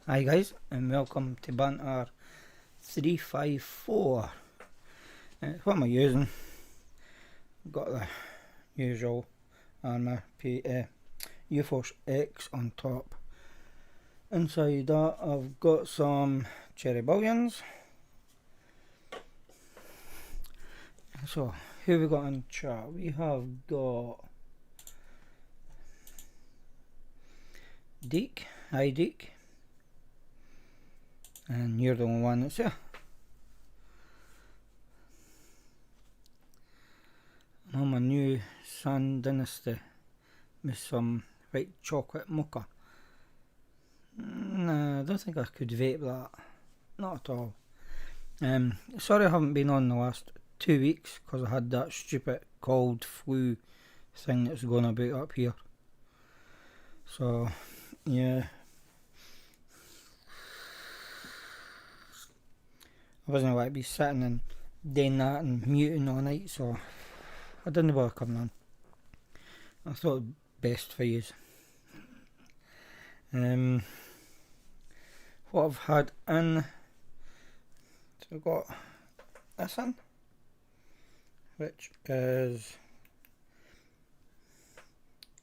Hi guys, and welcome to Banter 354. What am I using? Got the usual Armour UForce X on top. Inside that I've got some cherry bouillons. So, who we got in chat? We have got Deke. Hi Deke. And you're the only one that's here. I'm on my new Sun Dynasty with some white chocolate mocha. Nah, I don't think I could vape that. Not at all. Sorry I haven't been on the last 2 weeks because I had that stupid cold flu thing that's going about up here. So, yeah. I wasn't like to be sitting and doing that and muting all night, so I didn't bother coming on. I thought it best for you. What I've had in, so I've got this in, which is,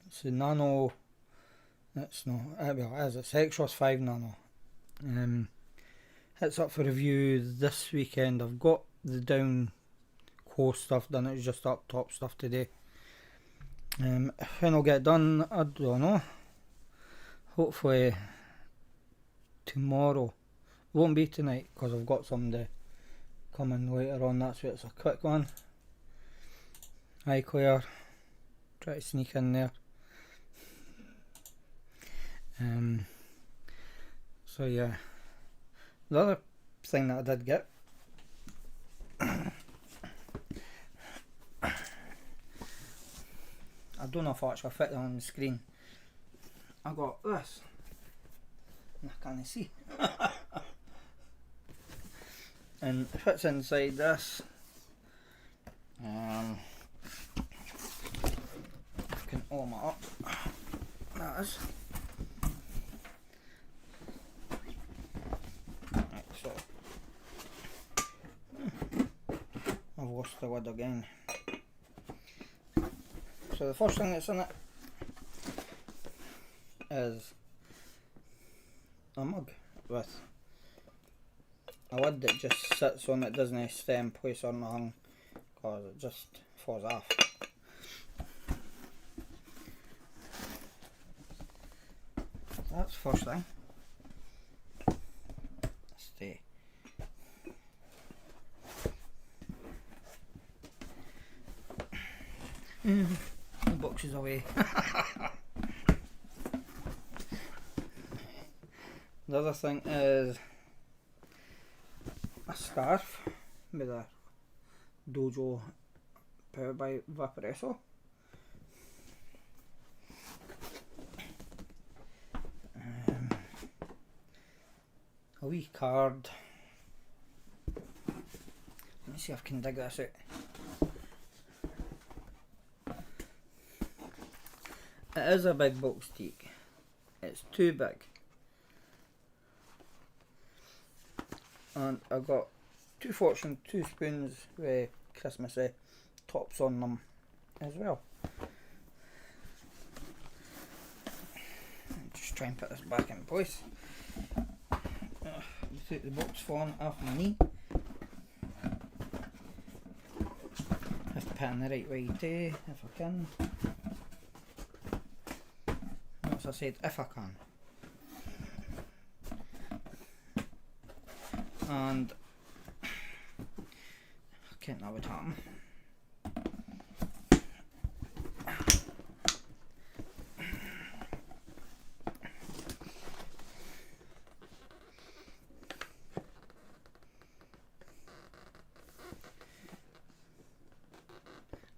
it's the Nano, it's not, well it is, it's Extras 5 Nano. It's up for review this weekend. I've got the down core stuff done, it's just up top stuff today. When I'll get done, I don't know. Hopefully tomorrow. It won't be tonight because I've got some to come in later on. That's why it's a quick one. Hi Claire. Try to sneak in there. So yeah. The other thing that I did get I don't know if I actually fit it on the screen. I got this. I can't see. And it fits inside this. I can open it up. That is. Right, so I've lost the lid again. So the first thing that's in it is a mug with a lid that just sits on it, doesn't stay in place on the hung because it just falls off. That's the first thing. Stay. The box is away. The other thing is a scarf with a Dojo powered by Vaporesso. A wee card. Let me see if I can dig this out. It is a big box teak. It's too big. And I got 2 forks and 2 spoons with Christmassy tops on them as well. Just try and put this back in place. Without the box falling off my knee. Have to put it in the right way too, if I can. As I said, if I can. And I can't that would happen.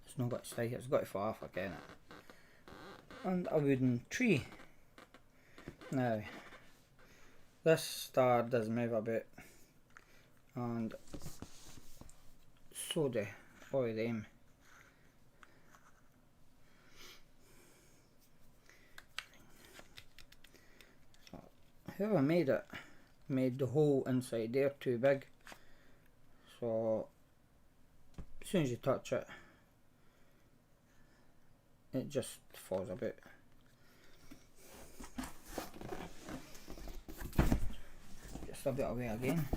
It's not got to stay, it's got to fall off again. And a wooden tree. Now, this star does move a bit, and so do all of them. So whoever made it made the hole inside there too big, so as soon as you touch it, it just falls about. Just a bit away again.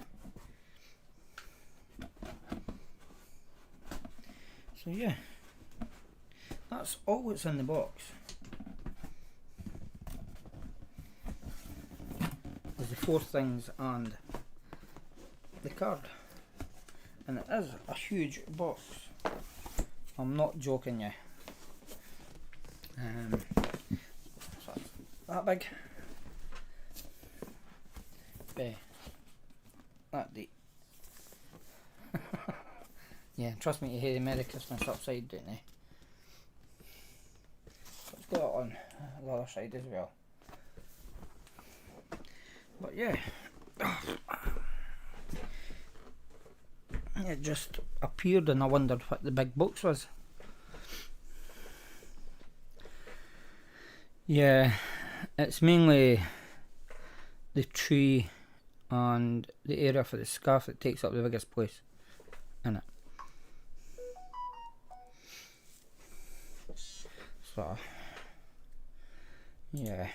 So yeah, that's all that's in the box. There's the 4 things and the card, and it is a huge box. I'm not joking you. So that big. That deep. Yeah, trust me, you hear the Merry Christmas upside, don't they? Let's go on the other side as well. But yeah, it just appeared and I wondered what the big box was. Yeah, it's mainly the tree and the area for the scarf that takes up the biggest place in it. So, yeah.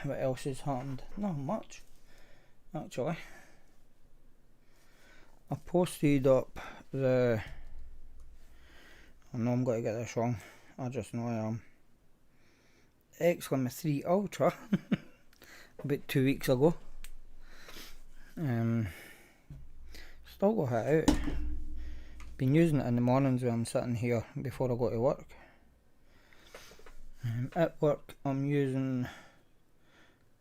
What else has happened? Not much, actually. I posted up the... I know I'm going to get this wrong. I just know I am. X-Limit 3 Ultra about 2 weeks ago. Still got it out. Been using it in the mornings when I'm sitting here before I go to work. At work I'm using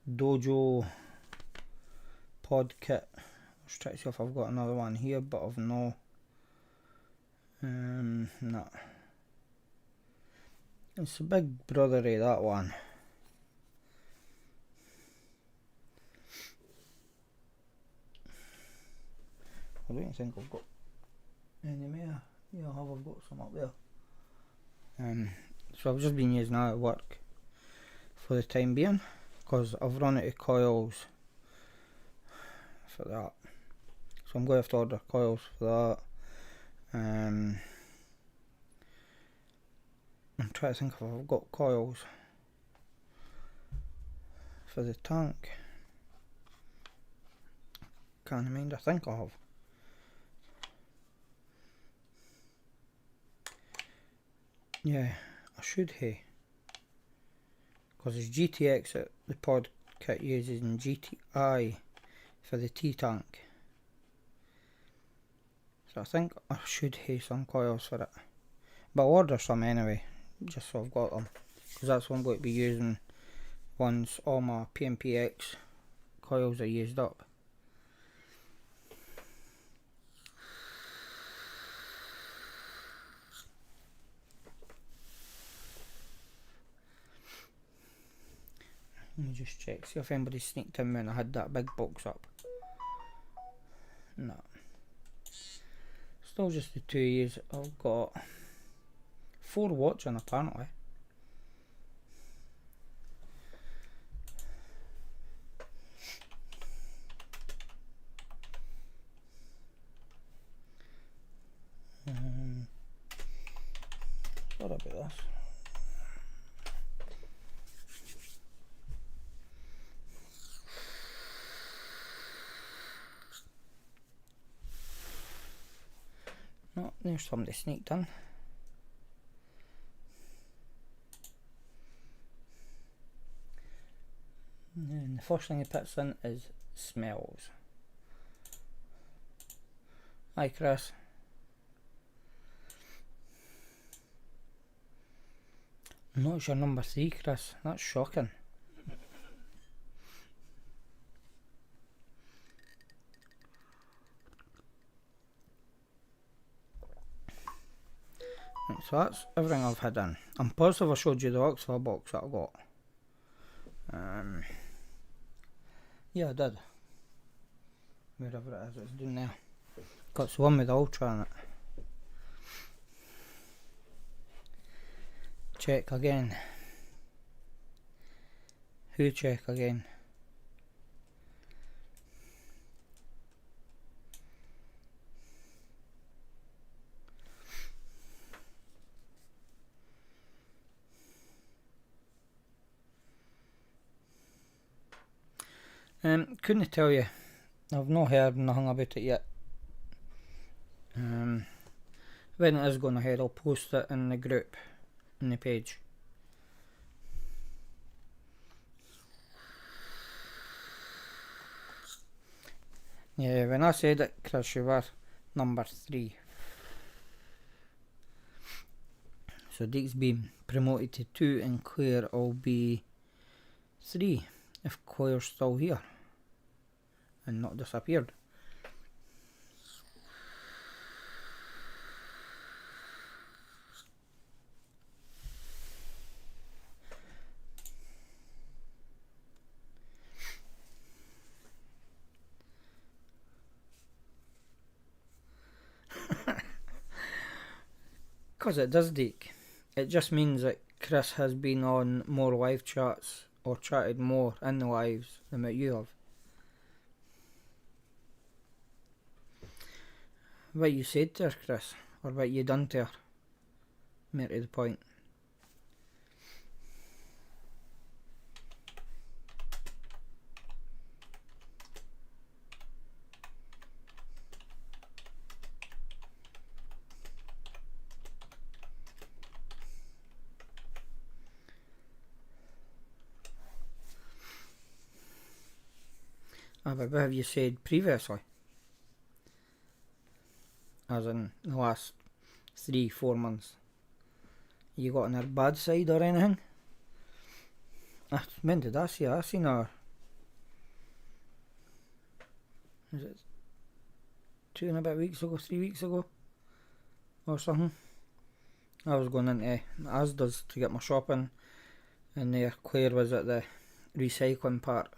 Dojo Pod Kit. I was trying to see if I've got another one here, but I've no. No. It's a big brother of that one. I don't think I've got any more. Yeah, I've got some up there. So I've just been using that at work for the time being, because I've run out of coils for that. So I'm going to have to order coils for that. I'm trying to think if I've got coils for the tank. Can't mind, I think I have. Yeah, I should have. Because it's GTX that the pod kit uses and GTI for the T-tank. So I think I should have some coils for it. But I'll order some anyway, just so I've got them. Because that's what I'm going to be using once all my PMPX coils are used up. Let me just check, see if anybody sneaked in when I had that big box up. No. Still just the 2 years. I've got 4 watching apparently. Sorry about this. No, there's somebody sneaked in. And the first thing he puts in is smells. Hi Chris. No, it's your number 3, Chris. That's shocking. Right, so that's everything I've had in. I'm positive I showed you the Oxford box that I got. Yeah, I did. Wherever it is, it's down there. Got the one with the Ultra in it. Check again. Who check again? Couldn't tell you. I've not heard nothing about it yet. When it is going ahead, I'll post it in the group, in the page. Yeah, when I said it, Chris, you were number 3. So Deke's been promoted to 2 and Claire will be 3 if Claire's still here and not disappeared. Because it does, Deke. It just means that Chris has been on more live chats or chatted more in the lives than what you have. What you said to her, Chris, or what you done to her, more to the point. But what have you said previously? As in the last 3-4 months? You got on her bad side or anything? When did I see her? I seen her. Is it 2 and a bit weeks ago, 3 weeks ago? Or something? I was going into Asda's to get my shopping, and there Claire was at the recycling part.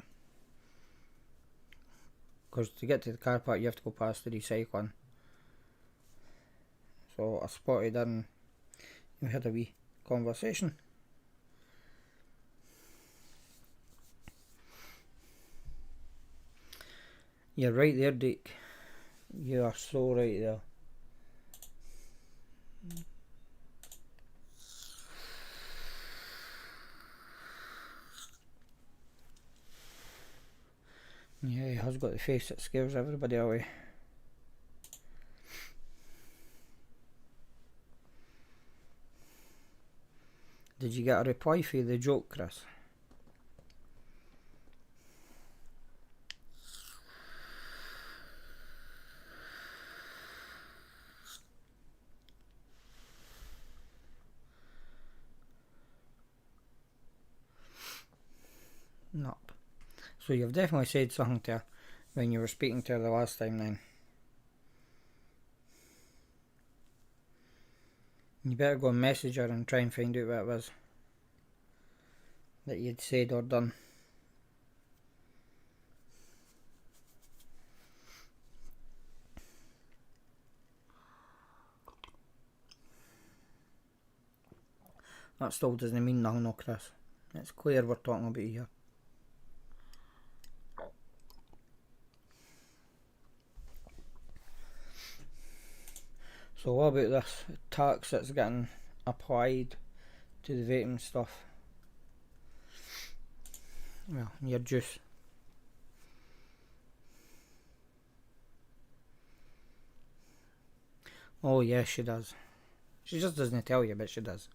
Because to get to the car park you have to go past the recycling. So I spotted her and we had a wee conversation. You're right there, Dick. You are so right there. Yeah, he has got the face that scares everybody away. Did you get a reply for the joke, Chris? Nope. So you've definitely said something to her when you were speaking to her the last time then. You better go and message her and try and find out what it was that you'd said or done. That still doesn't mean nothing, no, Chris. It's Claire we're talking about here. So what about this tax that's getting applied to the vaping stuff? Well, your juice. Oh yeah, she does. She just doesn't tell you, but she does.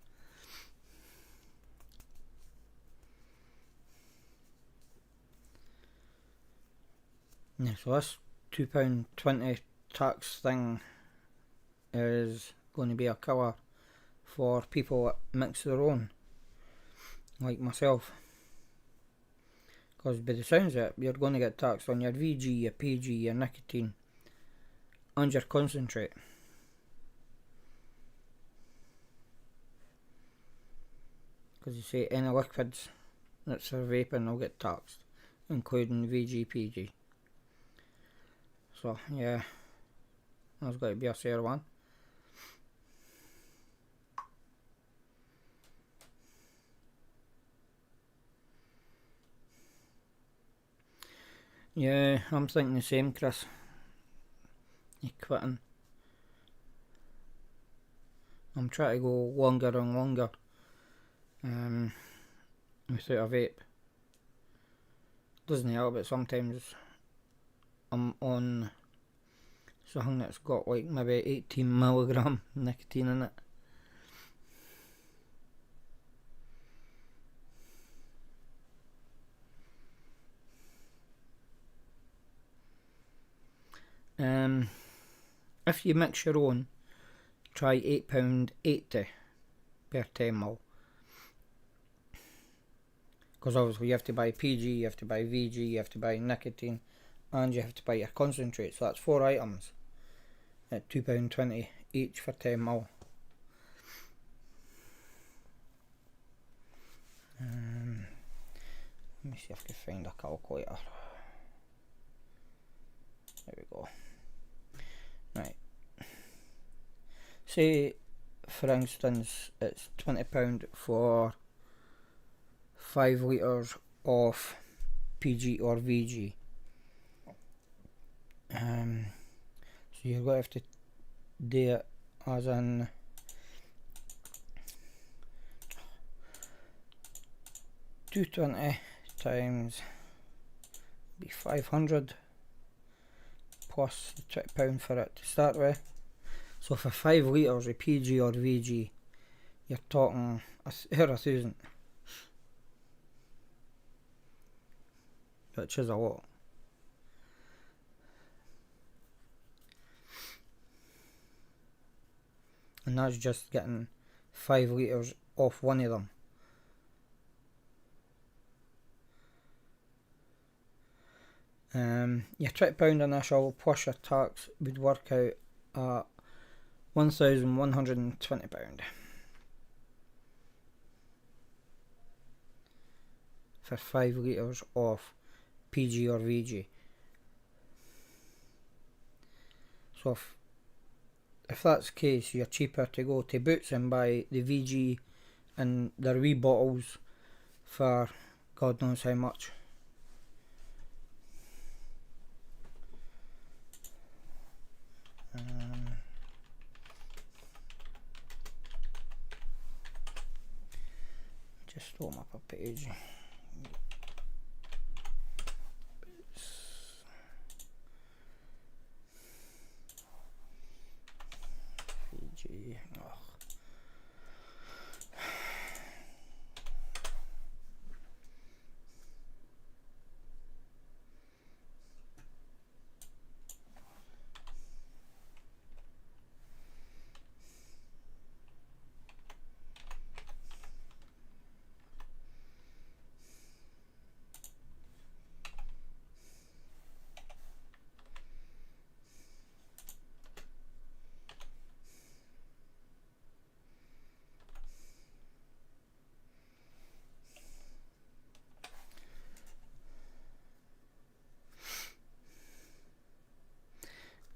Yeah, so this £2.20 tax thing is going to be a killer for people that mix their own, like myself. Because by the sounds of it, you're going to get taxed on your VG, your PG, your nicotine, and your concentrate. Because you say any liquids that's for vaping will get taxed, including VG, PG. So yeah, That's got to be a fair one. Yeah, I'm thinking the same, Chris. You're quitting. I'm trying to go longer and longer without a vape. Doesn't help, but sometimes I'm on something that's got like maybe 18 milligram nicotine in it. If you mix your own, try £8.80 per 10 mil. Because obviously you have to buy PG, you have to buy VG, you have to buy nicotine, and you have to buy your concentrate. So that's 4 items at £2.20 each for 10 mil. Let me see if I can find a calculator. There we go. Right. Say, for instance, it's £20 for 5 litres of PG or VG. So you're going to have to do it as in £2.20 times be 500 plus the £20 for it to start with. So for 5 litres of PG or VG, you're talking over 1,000, which is a lot. And that's just getting 5 litres off one of them. Your £20 initial plus your tax would work out at £1,120 for 5 litres of PG or VG. So if that's the case, you're cheaper to go to Boots and buy the VG and their wee bottles for God knows how much. Just open up a page. VG. Oh.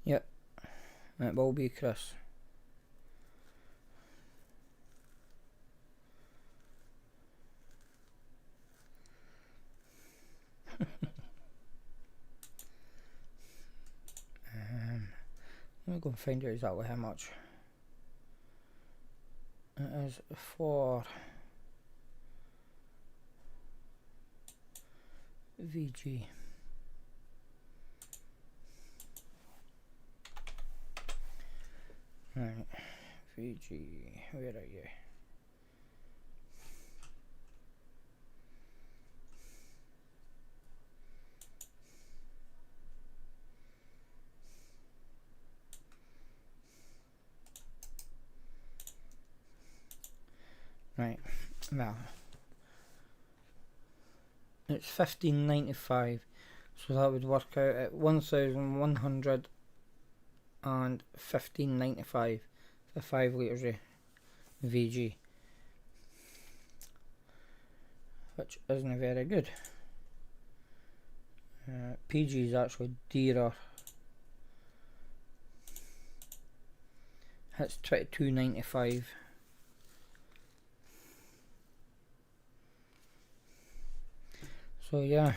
Yep, it will be, Chris. Let me go and find out exactly how much it is for VG. Right, VG, where are you? Right, well, it's £15.95, so that would work out at £1,115.95 for 5 litres of VG, which isn't very good. PG is actually dearer. It's $22.95. So yeah.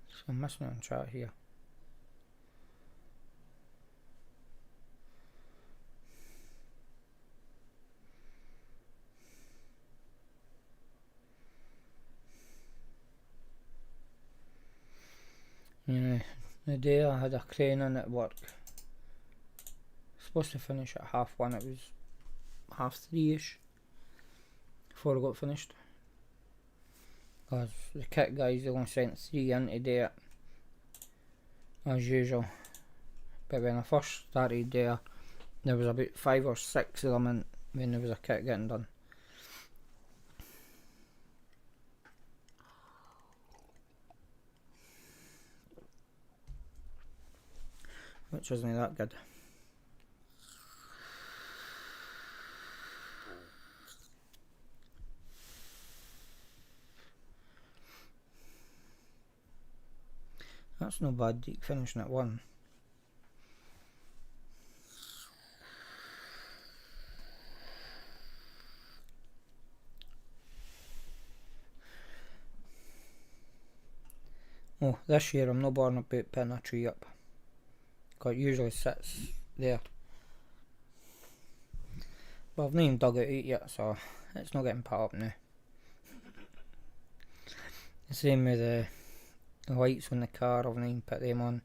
So I'm missing it on chat here. Yeah, the day I had a crane in at work. Supposed to finish at 1:30. It was 3:30ish before I got finished. Because the kit guys only sent 3 in to do it, as usual. But when I first started there was about 5 or 6 of them in when there was a kit getting done. Which isn't that good. That's no bad, finishing at 1. Oh, this year I'm not bothered about putting a tree up, because it usually sits there. But I've not even dug it out yet, so it's not getting put up now. The same with the lights on the car, I've not even put them on.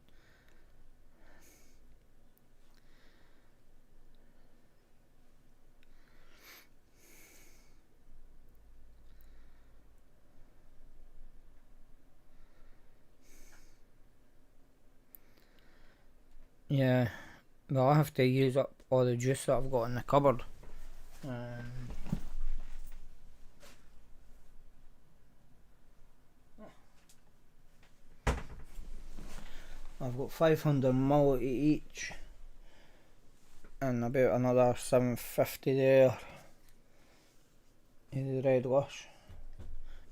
Yeah, well, I have to use up all the juice that I've got in the cupboard. I've got 500ml each, and about another 750 there in the Red Lush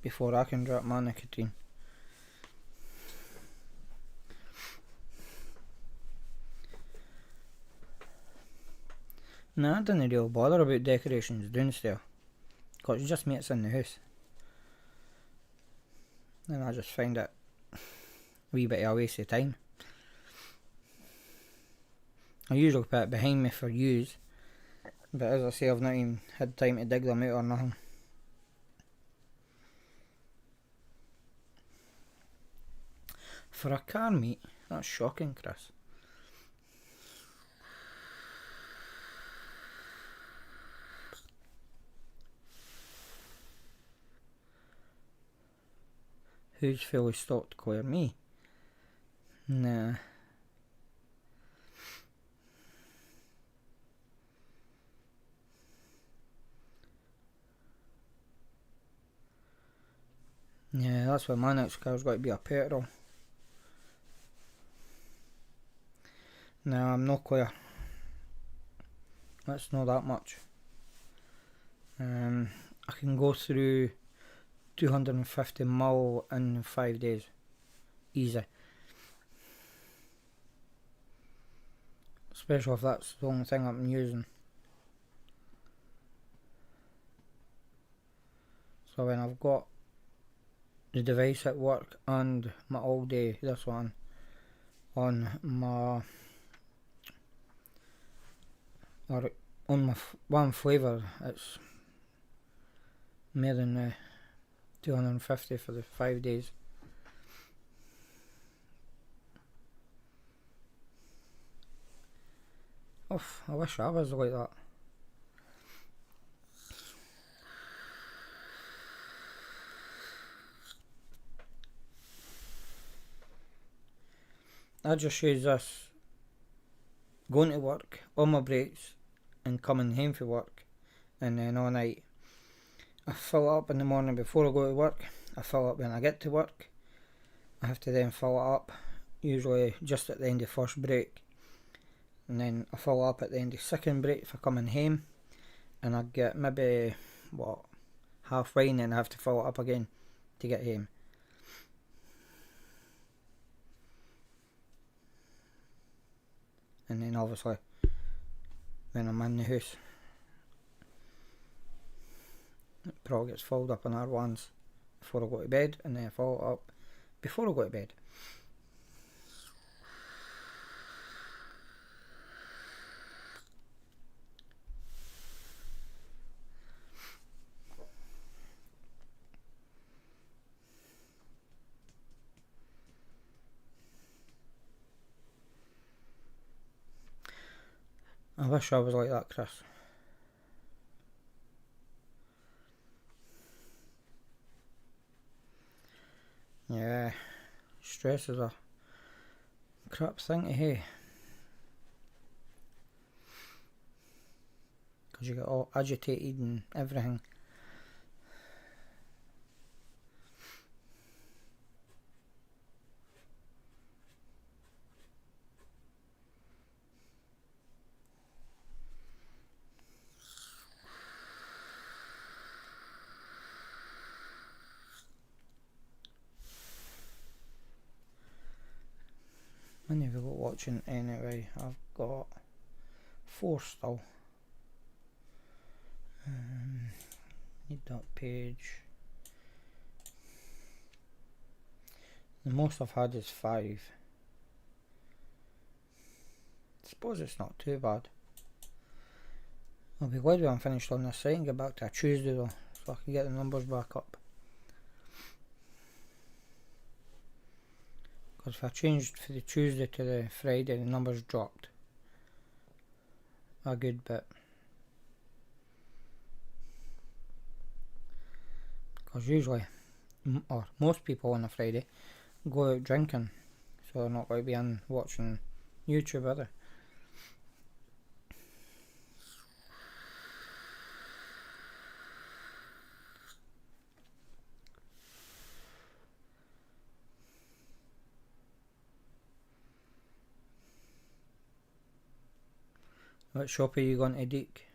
before I can drop my nicotine. Nah, I didn't really bother about decorations downstairs, because it's just mates in the house. And I just find it a wee bit of a waste of time. I usually put it behind me for use, but as I say, I've not even had time to dig them out or nothing. For a car meet, that's shocking, Chris. Who's fully stocked, Claire? Me? Nah. Yeah, that's why my next car's got to be a petrol. No, I'm not clear. That's not that much. I can go through 250ml in 5 days. Easy. Especially if that's the only thing I'm using. So when I've got the device at work and my all day, this one, on my one flavour, it's more than 250 for the 5 days. Oof, I wish I was like that. I just use this going to work, on my breaks, and coming home from work, and then all night. I fill it up in the morning before I go to work, I fill it up when I get to work, I have to then fill it up, usually just at the end of first break, and then I fill it up at the end of second break for coming home, and I get maybe, halfway, and then I have to fill it up again to get home. and then obviously when I'm in the house it probably gets filled up in R1s before I go to bed, and then I fill it up before I go to bed. I wish I was like that, Chris. Yeah, stress is a crap thing to have. Because you get all agitated and everything. How many have I got watching anyway? I've got 4 still. Need that page. The most I've had is 5. I suppose it's not too bad. I'll be glad when I'm finished on this site and get back to a Tuesday though, so I can get the numbers back up. Because if I changed for the Tuesday to the Friday, the numbers dropped a good bit. Because usually, or most people on a Friday, go out drinking, so they're not going to be in watching YouTube, are they? What shop are you going to Deek?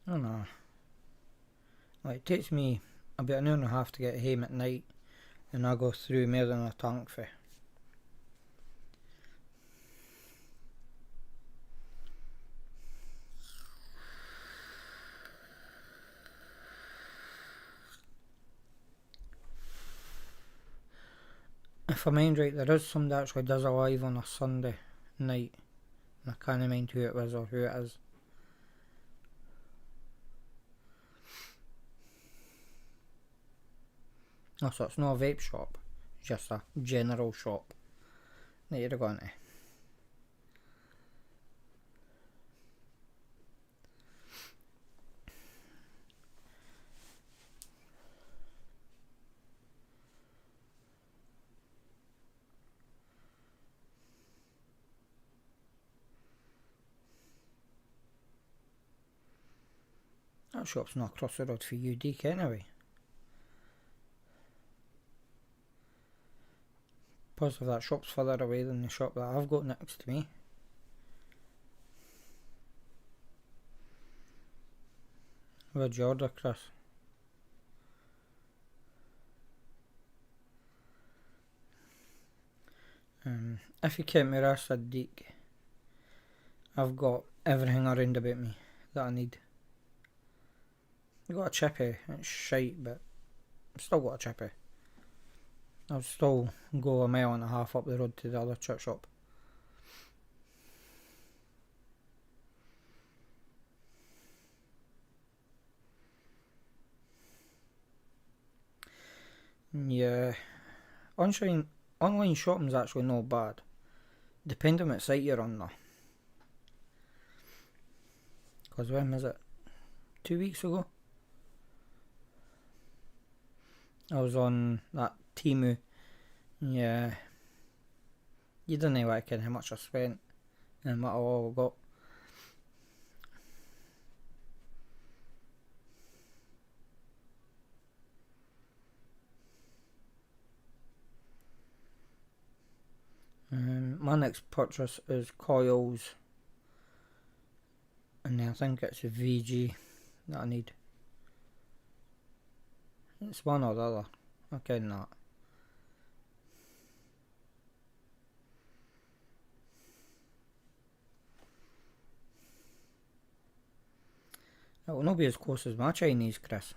I don't know. Like, it takes me about an hour and a half to get home at night, and I go through more than a tank for. If I mind right, there is somebody that actually does a live on a Sunday night, and I can't mind who it was or who it is. Oh, so it's not a vape shop, it's just a general shop that you're going to. That shop's not across the road for you, Deek, anyway. Positive that shop's further away than the shop that I've got next to me. Where'd you order, Chris? If you count me rest at Deek, I've got everything around about me that I need. I got a chippy, it's shite, but I've still got a chippy. I'll still go a mile and a half up the road to the other chip shop. Yeah, online shopping's actually not bad, depending on what site you're on though. Because when was it? 2 weeks ago? I was on that Temu. Yeah. You don't know how much I spent and what I all got. My next purchase is coils, and I think it's a VG that I need. It's one or the other. I ken that. It will not be as close as my Chinese, Chris.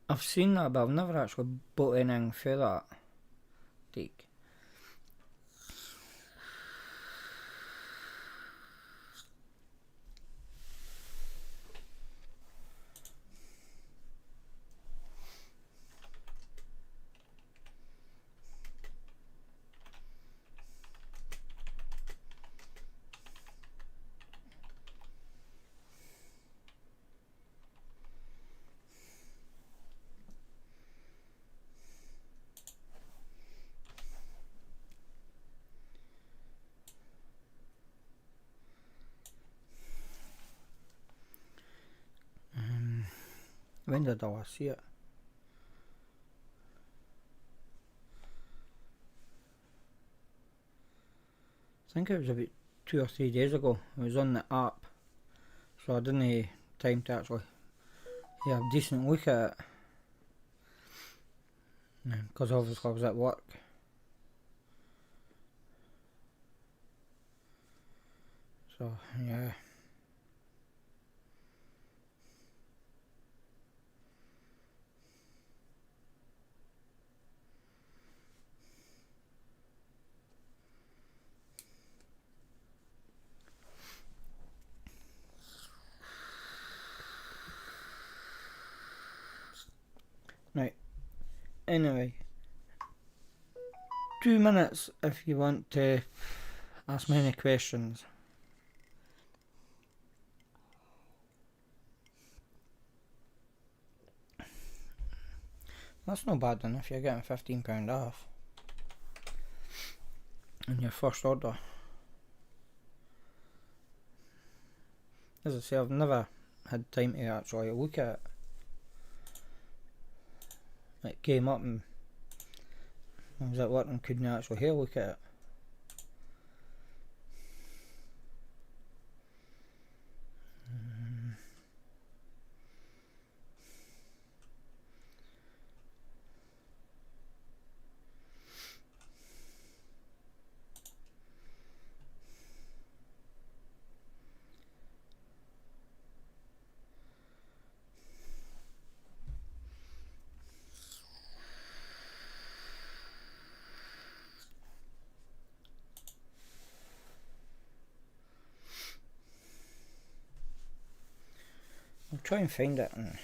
I've seen that, but I've never actually bought anything for that. Take. When did I last see it? I think it was about 2 or 3 days ago. It was on the app, so I didn't have time to actually have a decent look at it. Because obviously I was at work. So, yeah. Right. Anyway. 2 minutes if you want to ask me any questions. That's not bad then if you're getting £15 off on your first order. As I say, I've never had time to actually look at it. It came up and I was at work and couldn't actually have a look at it. I'll try and find it and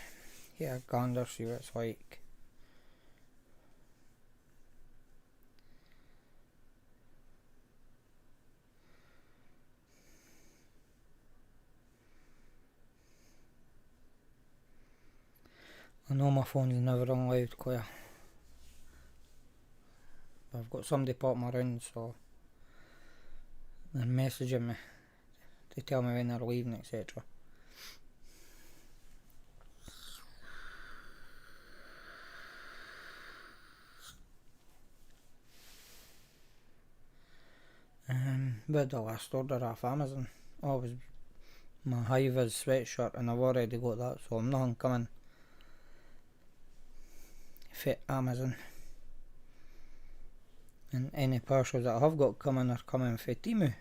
get a gander, see what it's like. I know my phone's never on loud, Claire. But I've got somebody popping around, so they're messaging me to tell me when they're leaving, etc. But the last order off Amazon, oh, was my high-vis sweatshirt, and I've already got that, so I'm not coming for Amazon. And any parcels that I have got coming are coming for Temu.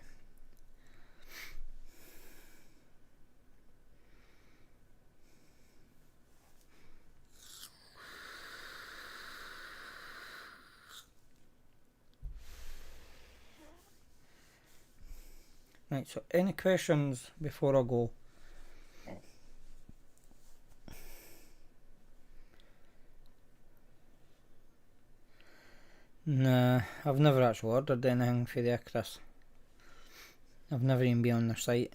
Right, so any questions before I go? Nah, I've never actually ordered anything for there, Chris. I've never even been on their site.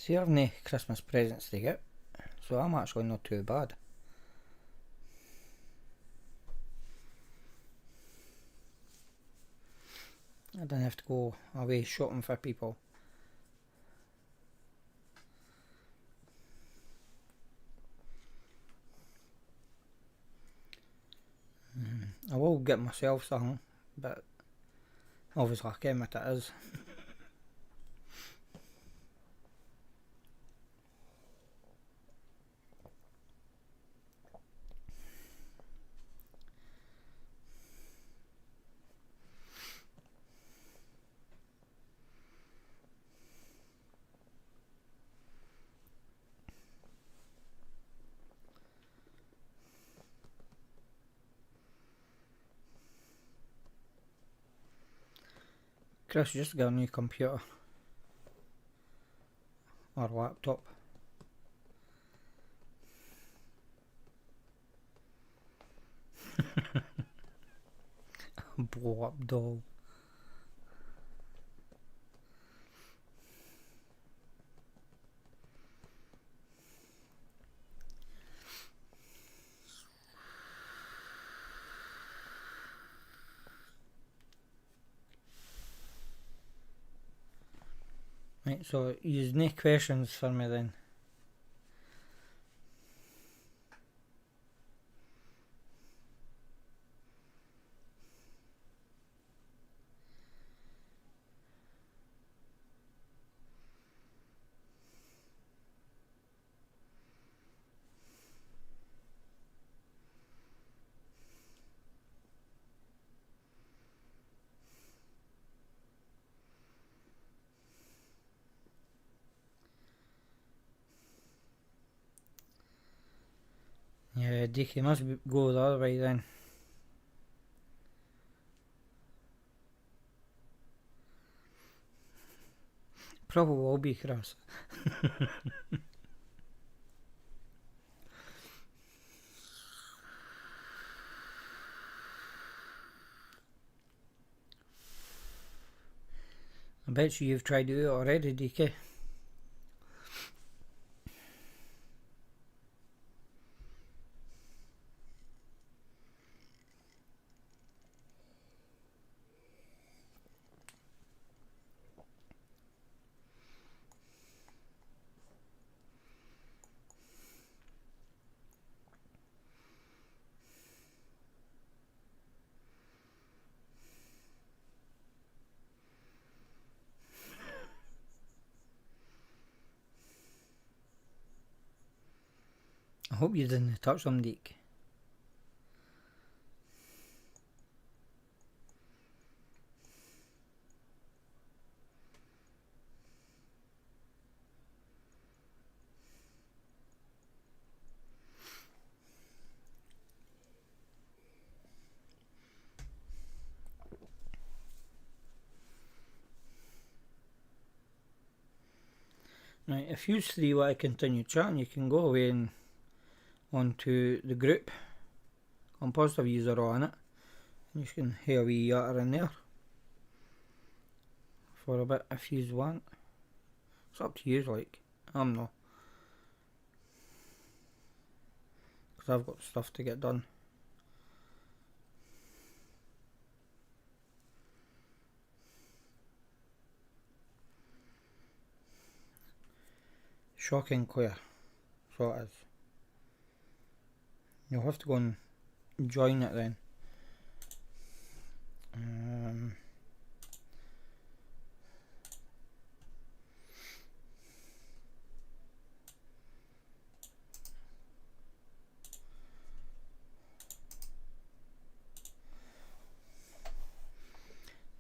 See, I've no Christmas presents to get, so I'm actually not too bad. I don't have to go away shopping for people. I will get myself something, but obviously I can't what it is. Chris just got a new computer or laptop. Blow up doll. Right, so you've no questions for me then? Yeah, DK must go the other way then. Probably will be, Chris. I bet you've tried it out already, DK. I hope you didn't touch them, Deke. Right, if you three want to continue chatting, you can go away and onto the group. On positive user on it. And you can hear a wee yatter in there for a bit if you want. It's up to you, like. I'm not. Because I've got stuff to get done. Shocking clear. So it is. You'll have to go and join it then.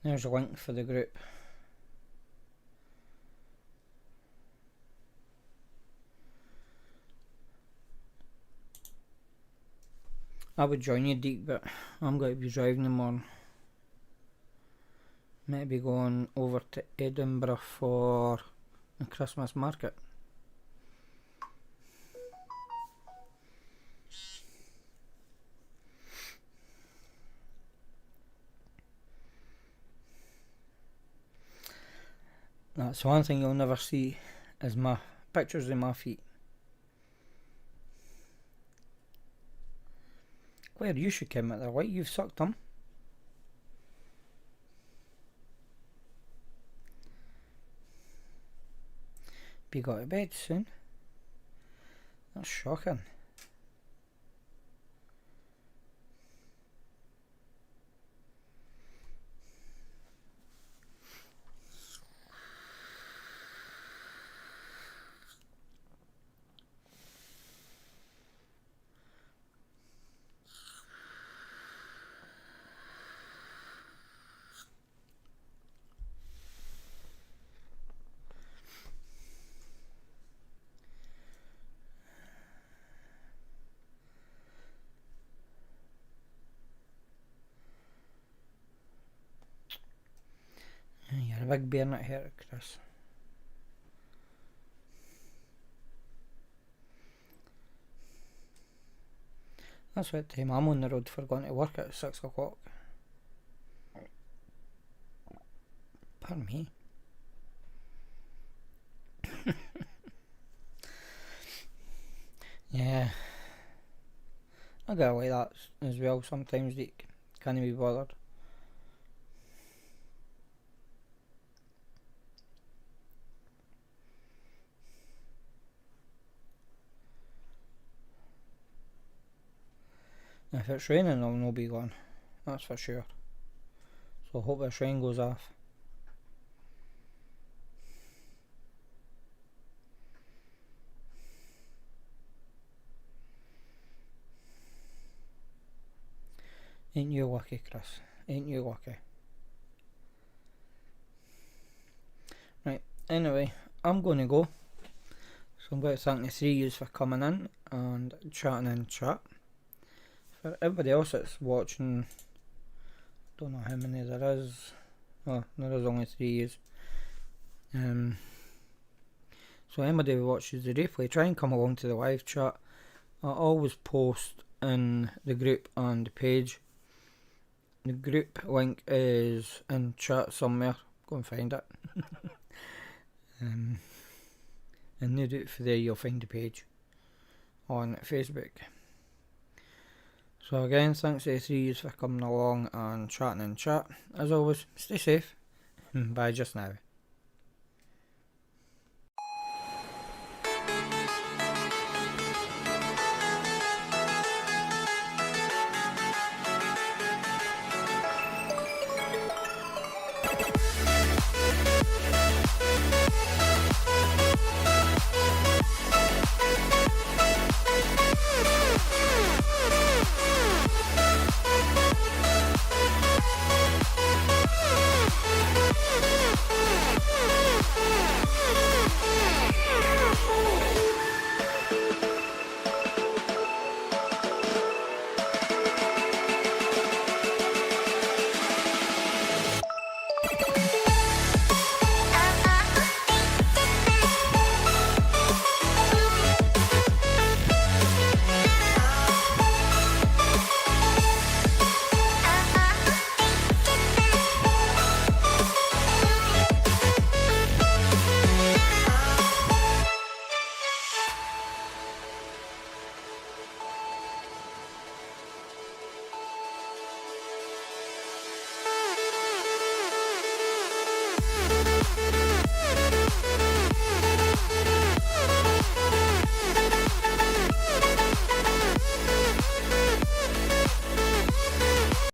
There's a link for the group. I would join you, Deep, but I'm going to be driving tomorrow. Maybe going over to Edinburgh for the Christmas market. That's one thing you'll never see is my pictures of my feet. Claire, you should come at the light. You've sucked them. Be got to bed soon. That's shocking. You're a big bear nut here, Chris. That's what time I'm on the road for going to work at 6 o'clock. Pardon me. Yeah. I get away that as well sometimes, that can't be bothered. If it's raining, I'll not be gone. That's for sure. So I hope this rain goes off. Ain't you lucky, Chris? Ain't you lucky? Right, anyway, I'm going to go. So I'm going to thank the three of you for coming in and chatting in chat. For everybody else that's watching, don't know how many there is. Oh, there is only 3 years. So anybody who watches the replay, try and come along to the live chat. I always post in the group and the page. The group link is in chat somewhere. Go and find it. And no doubt for there you'll find the page on Facebook. So again, thanks to the three of you for coming along and chatting in chat. As always, stay safe. Bye just now.